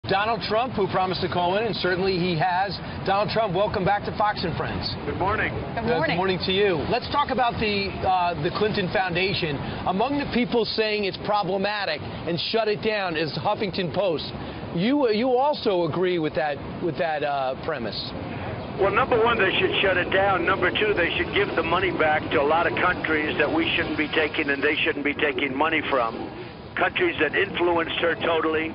Donald Trump, who promised to call in, and certainly he has. Donald Trump, welcome back to Fox and Friends. Good morning. Good morning. Good morning to you. Let's talk about the Clinton Foundation. Among the people saying it's problematic and shut it down is the Huffington Post. You also agree with that premise? Well, number one, they should shut it down. Number two, they should give the money back to a lot of countries that we shouldn't be taking and they shouldn't be taking money from. Countries that influenced her totally.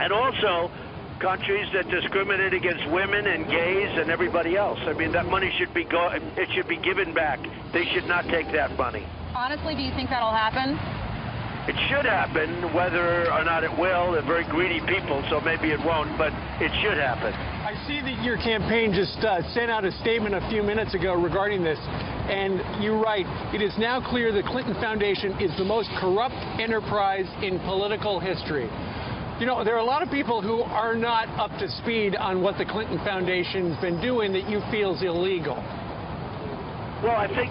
And also countries that discriminate against women and gays and everybody else. I mean, that money should be it should be given back. They should not take that money. Honestly, do you think that'll happen? It should happen, whether or not it will. They're very greedy people, so maybe it won't, but it should happen. I see that your campaign just sent out a statement a few minutes ago regarding this, and you're right. It is now clear the Clinton Foundation is the most corrupt enterprise in political history. You know, there are a lot of people who are not up to speed on what the Clinton Foundation's been doing that you feel is illegal. Well, I think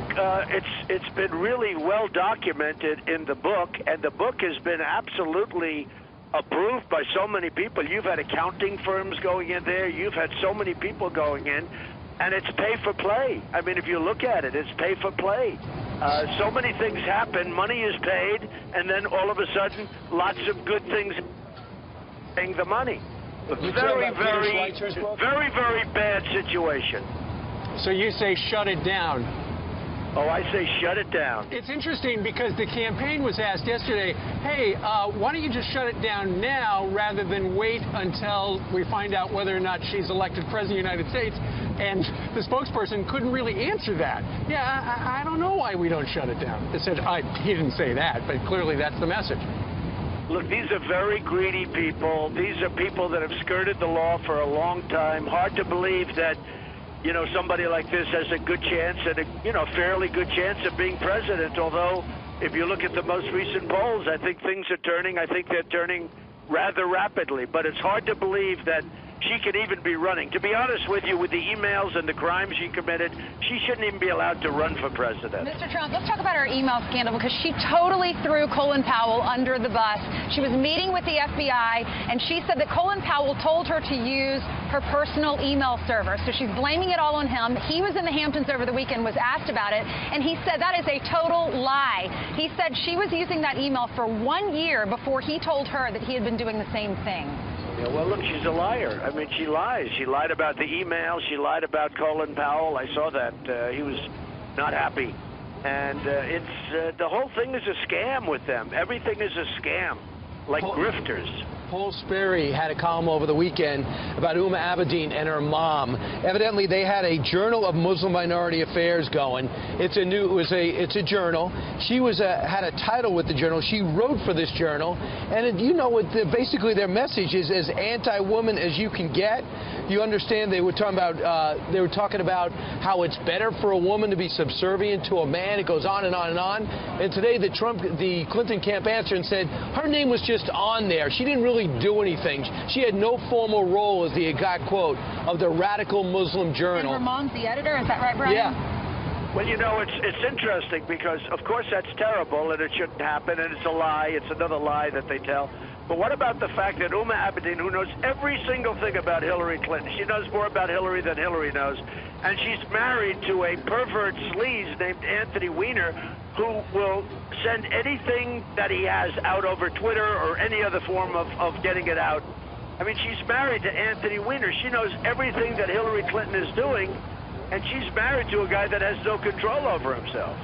it's been really well documented in the book, and the book has been absolutely approved by so many people. You've had accounting firms going in there. You've had so many people going in, and it's pay for play. I mean, if you look at it, it's pay for play. So many things happen. Money is paid, and then all of a sudden, lots of good things paying the money. Very, very bad situation. So you say shut it down. Oh, I say shut it down. It's interesting because the campaign was asked yesterday, hey, why don't you just shut it down now rather than wait until we find out whether or not she's elected president of the United States? And the spokesperson couldn't really answer that. Yeah, I don't know why we don't shut it down. They said, he didn't say that, but clearly that's the message. Look, these are very greedy people. These are people that have skirted the law for a long time. Hard to believe that, you know, somebody like this has a good chance and a, fairly good chance of being president. Although, if you look at the most recent polls, I think things are turning. I think they're turning rather rapidly. But it's hard to believe that she could even be running. To be honest with you, with the emails and the crimes she committed, she shouldn't even be allowed to run for president. Mr. Trump, let's talk about her email scandal, because she totally threw Colin Powell under the bus. She was meeting with the FBI, and she said that Colin Powell told her to use her personal email server. So she's blaming it all on him. He was in the Hamptons over the weekend, was asked about it, and he said that is a total lie. He said she was using that email for 1 year before he told her that he had been doing the same thing. Yeah, well, look, she's a liar. I mean, she lies. She lied about the email. She lied about Colin Powell. I saw that. He was not happy. And the whole thing is a scam with them. Everything is a scam, like grifters. Paul Sperry had a column over the weekend about Huma Abedin and her mom. Evidently, they had a Journal of Muslim Minority Affairs going. It's a journal. She had a title with the journal. She wrote for this journal, and you know what? Basically, their message is as anti-woman as you can get. You understand? They were talking about how it's better for a woman to be subservient to a man. It goes on and on and on. And today, the Clinton camp answered and said her name was just on there. She didn't really do anything. She had no formal role, as the exact quote, of the Radical Muslim Journal. And her mom's the editor, is that right, Brian? Yeah. Well, you know, it's interesting because, of course, that's terrible and it shouldn't happen, and it's a lie. It's another lie that they tell. But what about the fact that Huma Abedin, who knows every single thing about Hillary Clinton, she knows more about Hillary than Hillary knows, and she's married to a pervert sleaze named Anthony Weiner, who will send anything that he has out over Twitter or any other form of getting it out. I mean, she's married to Anthony Weiner. She knows everything that Hillary Clinton is doing, and she's married to a guy that has no control over himself.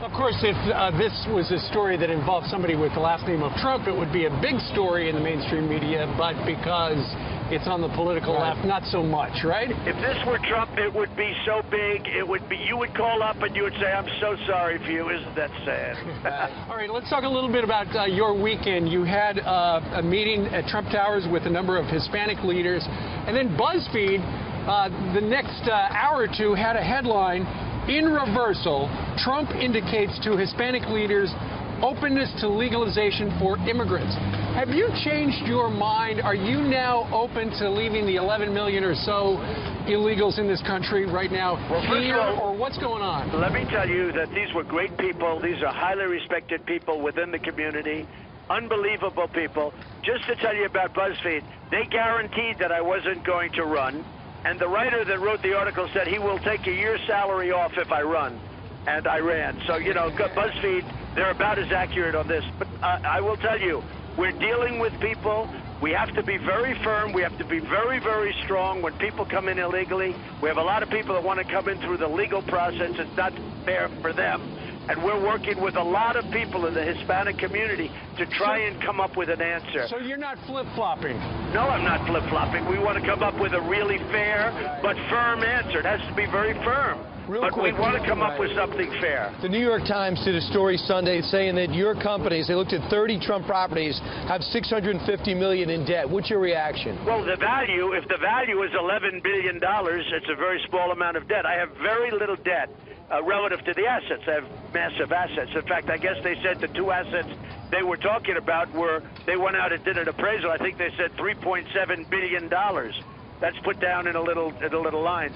Of course, if this was a story that involved somebody with the last name of Trump, it would be a big story in the mainstream media, but because it's on the political left, not so much, right? If this were Trump, it would be so big, you would call up and you would say, I'm so sorry for you. Isn't that sad? All right, let's talk a little bit about your weekend. You had a meeting at Trump Towers with a number of Hispanic leaders, and then BuzzFeed, the next hour or two, had a headline, in reversal, Trump indicates to Hispanic leaders openness to legalization for immigrants. Have you changed your mind? Are you now open to leaving the 11 million or so illegals in this country right now here, or what's going on? Let me tell you that these were great people. These are highly respected people within the community. unbelievable people. Just to tell you about BuzzFeed, they guaranteed that I wasn't going to run. And the writer that wrote the article said he will take a year's salary off if I run. And I ran. So, you know, BuzzFeed, they're about as accurate on this. But I will tell you, we're dealing with people. We have to be very firm. We have to be very, very strong when people come in illegally. We have a lot of people that want to come in through the legal process. It's not fair for them. And we're working with a lot of people in the Hispanic community to try and come up with an answer. So you're not flip-flopping? No, I'm not flip-flopping. We want to come up with a really fair but firm answer. It has to be very firm. But we want to come up with something fair. The New York Times did a story Sunday saying that your companies, they looked at 30 Trump properties, have $650 million in debt. What's your reaction? Well, the value, if the value is $11 billion, it's a very small amount of debt. I have very little debt relative to the assets. I have massive assets. In fact, I guess they said the two assets they were talking about were, they went out and did an appraisal. I think they said $3.7 billion. That's put down in a little line.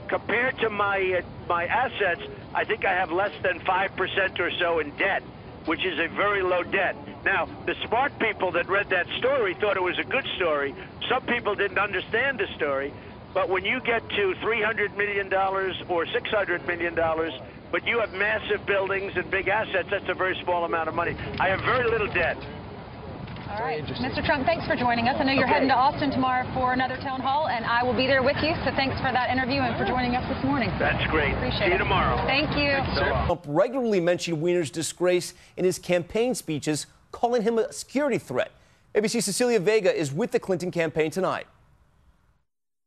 Compared to my assets, I think I have less than 5% or so in debt, which is a very low debt. Now, the smart people that read that story thought it was a good story. Some people didn't understand the story. But when you get to $300 million or $600 million, but you have massive buildings and big assets, that's a very small amount of money. I have very little debt. All right. Mr. Trump, thanks for joining us. I know you're heading to Austin tomorrow for another town hall, and I will be there with you. So thanks for that interview and for joining us this morning. That's great. Appreciate it. See you tomorrow. Thank you. Trump regularly mentioned Weiner's disgrace in his campaign speeches, calling him a security threat. ABC's Cecilia Vega is with the Clinton campaign tonight.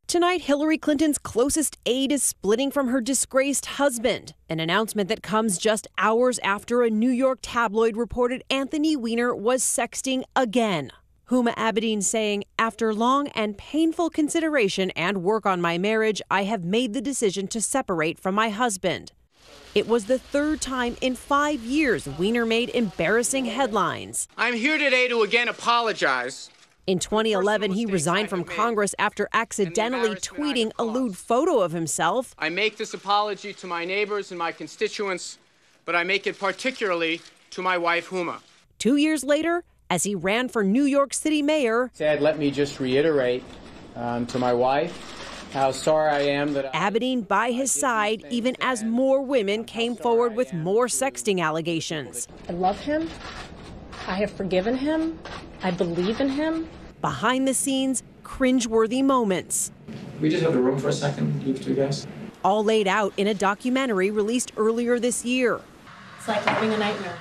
Tonight, Hillary Clinton's closest aide is splitting from her disgraced husband, an announcement that comes just hours after a New York tabloid reported Anthony Weiner was sexting again. Huma Abedin saying, after long and painful consideration and work on my marriage, I have made the decision to separate from my husband. It was the third time in 5 years Weiner made embarrassing headlines. I'm here today to again apologize. In 2011, he resigned from Congress after accidentally tweeting a lewd photo of himself. I make this apology to my neighbors and my constituents, but I make it particularly to my wife, Huma. 2 years later, as he ran for New York City mayor, Dad, let me just reiterate to my wife how sorry I am that Abedin by his side, even as more women came forward with more sexting allegations. I love him. I have forgiven him. I believe in him. Behind the scenes, cringeworthy moments. We just have the room for a second, you two guys. All laid out in a documentary released earlier this year. It's like having a nightmare.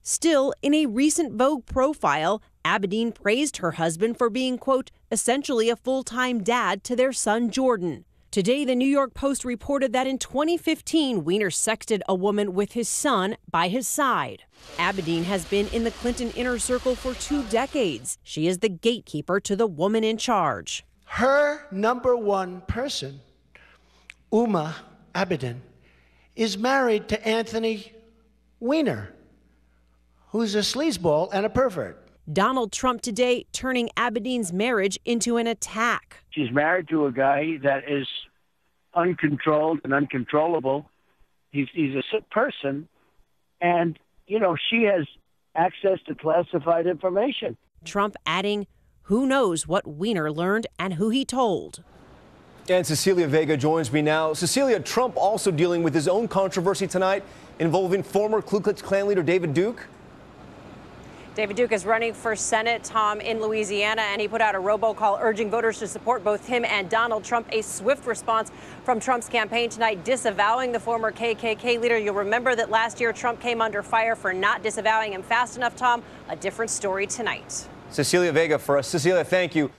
Still, in a recent Vogue profile, Abedin praised her husband for being, quote, essentially a full-time dad to their son Jordan. Today, the New York Post reported that in 2015, Weiner sexted a woman with his son by his side. Abedin has been in the Clinton inner circle for 2 decades. She is the gatekeeper to the woman in charge. Her number one person, Huma Abedin, is married to Anthony Weiner, who's a sleazeball and a pervert. Donald Trump today turning Abedin's marriage into an attack. She's married to a guy that is uncontrolled and uncontrollable. He's a sick person, and, you know, she has access to classified information. Trump adding, who knows what Weiner learned and who he told. And Cecilia Vega joins me now. Cecilia, Trump also dealing with his own controversy tonight involving former Ku Klux Klan leader David Duke. David Duke is running for Senate, Tom, in Louisiana, and he put out a robocall urging voters to support both him and Donald Trump. A swift response from Trump's campaign tonight, disavowing the former KKK leader. You'll remember that last year Trump came under fire for not disavowing him fast enough, Tom. A different story tonight. Cecilia Vega for us. Cecilia, thank you.